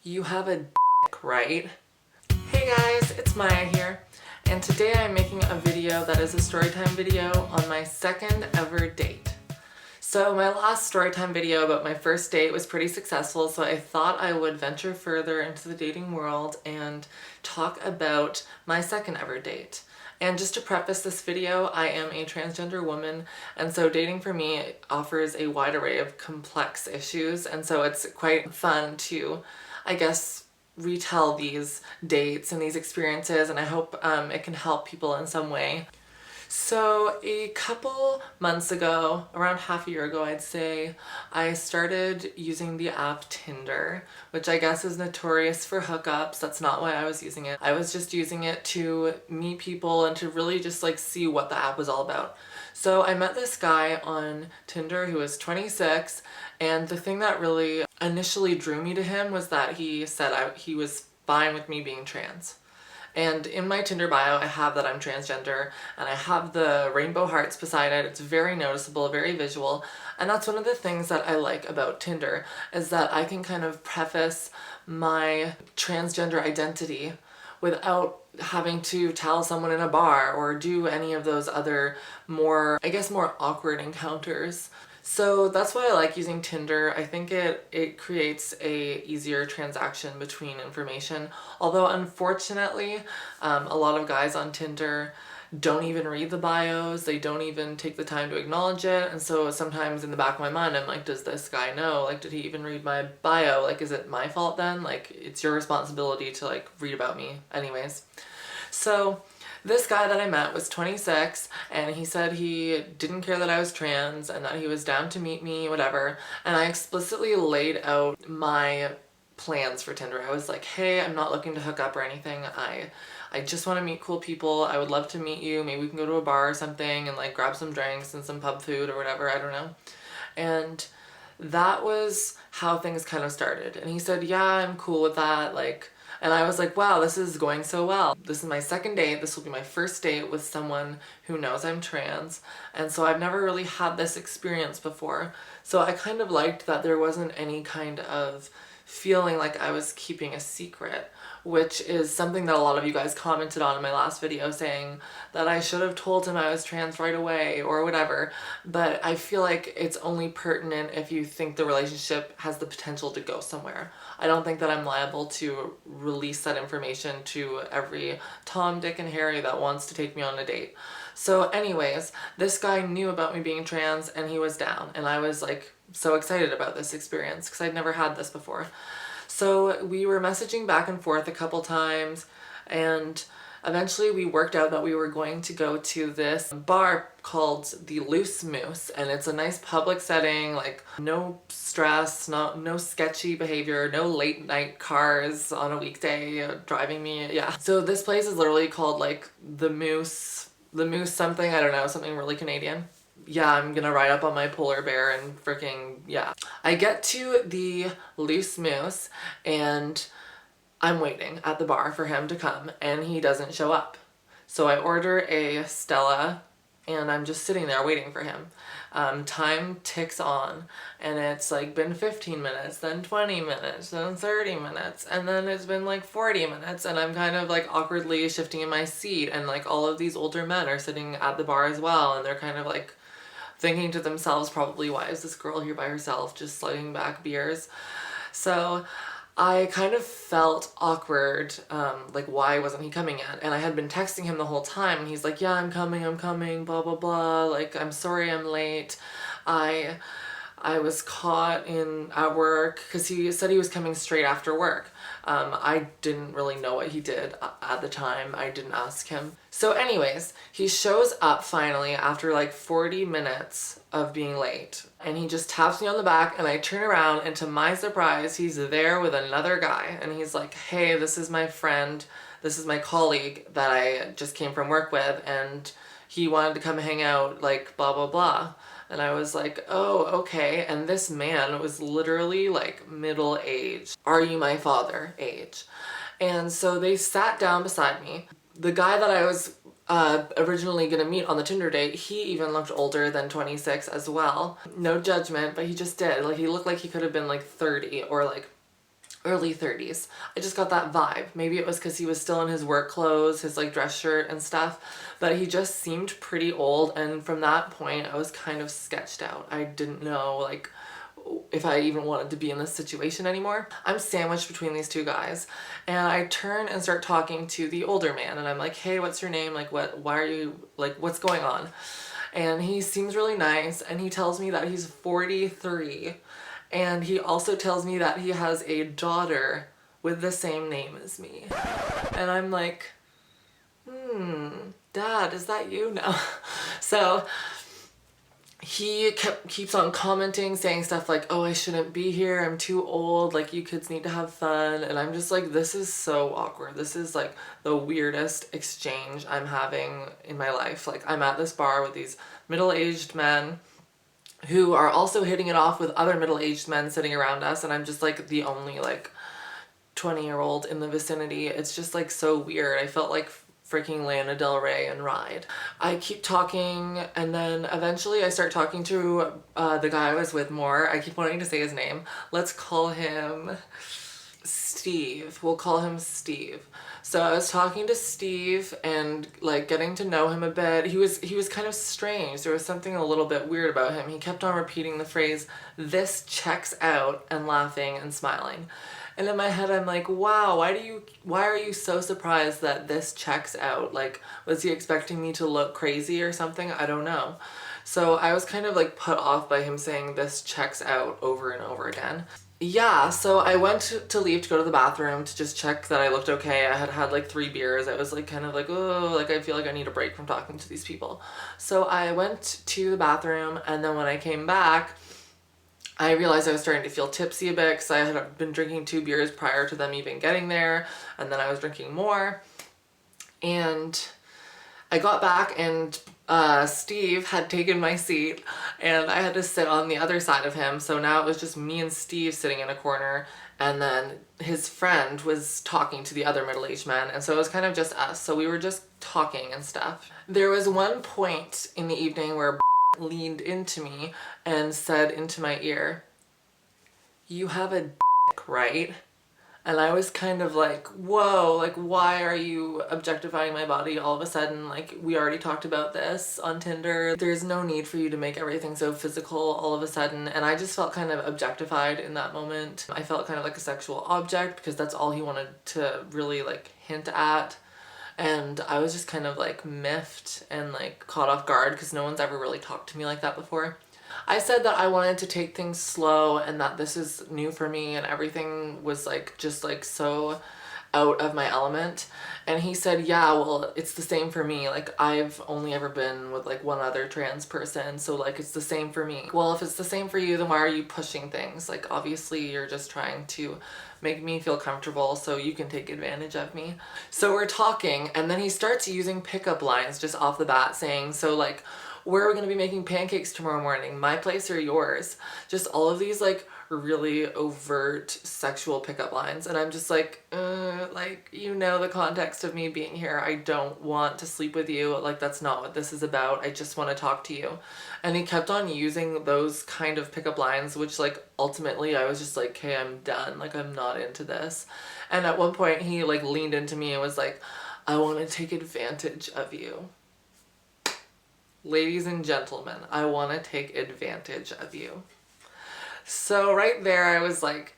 You have a dick, right? Hey guys, it's Maya here, and today I'm making a video that is a storytime video on my second ever date. So my last storytime video about my first date was pretty successful, so I thought I would venture further into the dating world and talk about my second ever date. And just to preface this video, I am a transgender woman, and so dating for me offers a wide array of complex issues, and so it's quite fun to, I guess, retell these dates and these experiences, and I hope it can help people in some way. So a couple months ago, around half a year ago I'd say, I started using the app Tinder, which I guess is notorious for hookups. That's not why I was using it. I was just using it to meet people and to really just like see what the app was all about. So I met this guy on Tinder who was 26, and the thing that really initially drew me to him was that he said he was fine with me being trans. And in my Tinder bio, I have that I'm transgender, and I have the rainbow hearts beside it. It's very noticeable, very visual, and that's one of the things that I like about Tinder, is that I can kind of preface my transgender identity without having to tell someone in a bar or do any of those other more awkward encounters. So that's why I like using Tinder. I think it creates a easier transaction between information. Although unfortunately, a lot of guys on Tinder don't even read the bios. They don't even take the time to acknowledge it. And so sometimes in the back of my mind, I'm like, does this guy know? Like, did he even read my bio? Like, is it my fault then? Like, it's your responsibility to like read about me anyways. So this guy that I met was 26, and he said he didn't care that I was trans and that he was down to meet me, whatever. And I explicitly laid out my plans for Tinder. I was like, hey, I'm not looking to hook up or anything. I just want to meet cool people. I would love to meet you. Maybe we can go to a bar or something and like grab some drinks and some pub food or whatever. I don't know. And that was how things kind of started. And he said, yeah, I'm cool with that. Like, and I was like, wow, this is going so well. This is my second date. This will be my first date with someone who knows I'm trans. And so I've never really had this experience before. So I kind of liked that there wasn't any kind of feeling like I was keeping a secret, which is something that a lot of you guys commented on in my last video, saying that I should have told him I was trans right away or whatever. But I feel like it's only pertinent if you think the relationship has the potential to go somewhere. I don't think that I'm liable to release that information to every Tom, Dick, and Harry that wants to take me on a date. So anyways, this guy knew about me being trans and he was down, and I was like so excited about this experience because I'd never had this before. So we were messaging back and forth a couple times, and eventually we worked out that we were going to go to this bar called the Loose Moose, and it's a nice public setting, like no stress, no sketchy behavior, no late night cars on a weekday driving me. Yeah. So this place is literally called like the Moose something, I don't know, something really Canadian. Yeah, I'm gonna ride up on my polar bear and freaking, yeah. I get to the Loose Moose and I'm waiting at the bar for him to come, and he doesn't show up. So I order a Stella and I'm just sitting there waiting for him. Time ticks on, and it's like been 15 minutes, then 20 minutes, then 30 minutes, and then it's been like 40 minutes, and I'm kind of like awkwardly shifting in my seat, and like all of these older men are sitting at the bar as well, and they're kind of like thinking to themselves, probably, why is this girl here by herself just slugging back beers? So I kind of felt awkward, like why wasn't he coming yet? And I had been texting him the whole time, and he's like, yeah, I'm coming, blah, blah, blah, like, I'm sorry I'm late. I was caught at work, because he said he was coming straight after work. I didn't really know what he did at the time. I didn't ask him. So anyways, he shows up finally after like 40 minutes of being late, and he just taps me on the back, and I turn around, and to my surprise, he's there with another guy, and he's like, hey, this is my friend, this is my colleague that I just came from work with, and he wanted to come hang out, like blah blah blah. And I was like, oh, okay. And this man was literally like middle age, are you my father age. And so they sat down beside me. The guy that I was originally gonna meet on the Tinder date, he even looked older than 26 as well. No judgment, but he just did. Like, he looked like he could have been like 30 or like early 30s. I just got that vibe. Maybe it was because he was still in his work clothes, his like dress shirt and stuff, but he just seemed pretty old, and from that point I was kind of sketched out. I didn't know like if I even wanted to be in this situation anymore. I'm sandwiched between these two guys, and I turn and start talking to the older man, and I'm like, hey, what's your name? Like, why are you, like, what's going on? And he seems really nice, and he tells me that he's 43, and he also tells me that he has a daughter with the same name as me. And I'm like, Dad, is that you? No. So he keeps on commenting, saying stuff like, oh, I shouldn't be here, I'm too old, like, you kids need to have fun. And I'm just like, this is so awkward. This is like the weirdest exchange I'm having in my life. Like, I'm at this bar with these middle-aged men who are also hitting it off with other middle-aged men sitting around us, and I'm just like the only like 20-year-old in the vicinity. It's just like so weird. I felt like freaking Lana Del Rey and Ride. I keep talking, and then eventually I start talking to the guy I was with more. I keep wanting to say his name. Let's call him Steve. We'll call him Steve. So I was talking to Steve and like getting to know him a bit. He was kind of strange. There was something a little bit weird about him. He kept on repeating the phrase, "This checks out," and laughing and smiling. And in my head I'm like, wow, why are you so surprised that this checks out? Like, was he expecting me to look crazy or something? I don't know. So I was kind of like put off by him saying this checks out over and over again. Yeah, so I went to leave to go to the bathroom to just check that I looked okay. I had had like 3 beers. I was like kind of like, oh, like I feel like I need a break from talking to these people. So I went to the bathroom, and then when I came back, I realized I was starting to feel tipsy a bit because I had been drinking 2 beers prior to them even getting there, and then I was drinking more. And I got back, and Steve had taken my seat, and I had to sit on the other side of him. So now it was just me and Steve sitting in a corner, and then his friend was talking to the other middle-aged man, and so it was kind of just us. So we were just talking and stuff. There was one point in the evening where leaned into me and said into my ear, "You have a dick, right?" And I was kind of like, whoa, like, why are you objectifying my body all of a sudden? Like, we already talked about this on Tinder. There's no need for you to make everything so physical all of a sudden. And I just felt kind of objectified in that moment. I felt kind of like a sexual object because that's all he wanted to really like hint at. And I was just kind of like miffed and like caught off guard because no one's ever really talked to me like that before. I said that I wanted to take things slow and that this is new for me and everything was like just like so out of my element. And he said, yeah, well, it's the same for me. Like, I've only ever been with like one other trans person, so like it's the same for me. Well, if it's the same for you, then why are you pushing things? Like, obviously you're just trying to make me feel comfortable so you can take advantage of me. So we're talking, and then he starts using pickup lines just off the bat, saying, so like, where are we going to be making pancakes tomorrow morning? My place or yours? Just all of these like really overt sexual pickup lines. And I'm just like, you know the context of me being here. I don't want to sleep with you. Like, that's not what this is about. I just want to talk to you. And he kept on using those kind of pickup lines, which like ultimately I was just like, hey, I'm done. Like, I'm not into this. And at one point he like leaned into me and was like, I want to take advantage of you. Ladies and gentlemen, I want to take advantage of you. So right there I was like,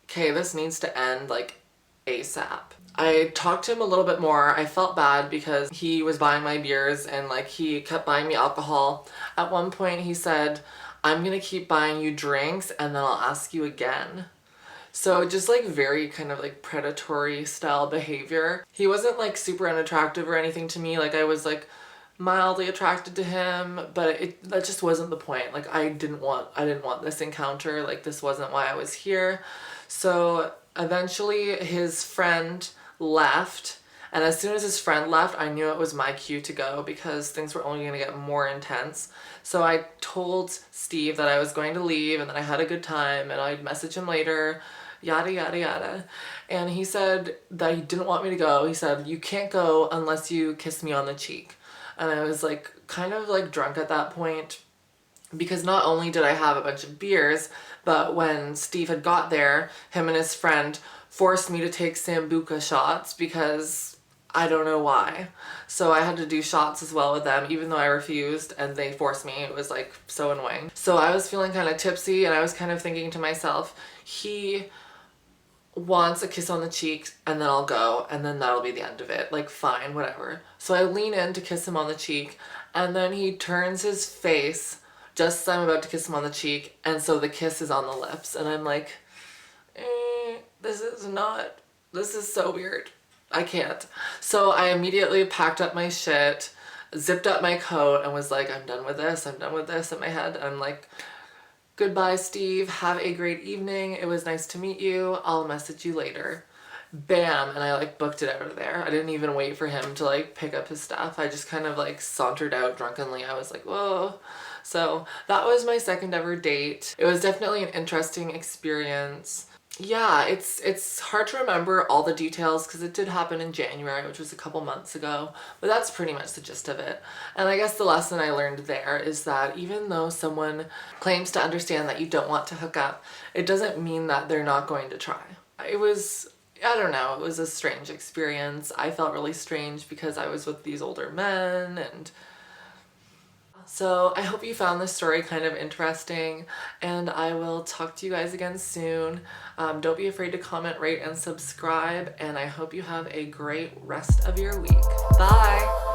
okay, this needs to end like ASAP. I talked to him a little bit more. I felt bad because he was buying my beers and like he kept buying me alcohol. At one point he said, I'm gonna keep buying you drinks and then I'll ask you again. So just like very kind of like predatory style behavior. He wasn't like super unattractive or anything to me. Like, I was like mildly attracted to him, but that just wasn't the point. Like, I didn't want this encounter. Like, this wasn't why I was here. So eventually his friend left, and as soon as his friend left, I knew it was my cue to go because things were only gonna get more intense. So I told Steve that I was going to leave and that I had a good time and I'd message him later, yada yada yada. And he said that he didn't want me to go. He said, you can't go unless you kiss me on the cheek. And I was like kind of like drunk at that point, because not only did I have a bunch of beers, but when Steve had got there, him and his friend forced me to take Sambuca shots because I don't know why. So I had to do shots as well with them, even though I refused and they forced me. It was like so annoying. So I was feeling kind of tipsy and I was kind of thinking to myself, he wants a kiss on the cheek and then I'll go and then that'll be the end of it. Like, fine, whatever. So I lean in to kiss him on the cheek and then he turns his face just as I'm about to kiss him on the cheek, and so the kiss is on the lips and I'm like, this is so weird. I can't. So I immediately packed up my shit, zipped up my coat and was like, I'm done with this in my head. I'm like, goodbye, Steve. Have a great evening. It was nice to meet you. I'll message you later. Bam. And I like booked it out of there. I didn't even wait for him to like pick up his stuff. I just kind of like sauntered out drunkenly. I was like, whoa. So that was my second ever date. It was definitely an interesting experience. Yeah, it's hard to remember all the details because it did happen in January, which was a couple months ago, but that's pretty much the gist of it. And I guess the lesson I learned there is that even though someone claims to understand that you don't want to hook up, it doesn't mean that they're not going to try. It was, I don't know, it was a strange experience. I felt really strange because I was with these older men, and so I hope you found this story kind of interesting, and I will talk to you guys again soon. Don't be afraid to comment, rate, and subscribe, and I hope you have a great rest of your week. Bye!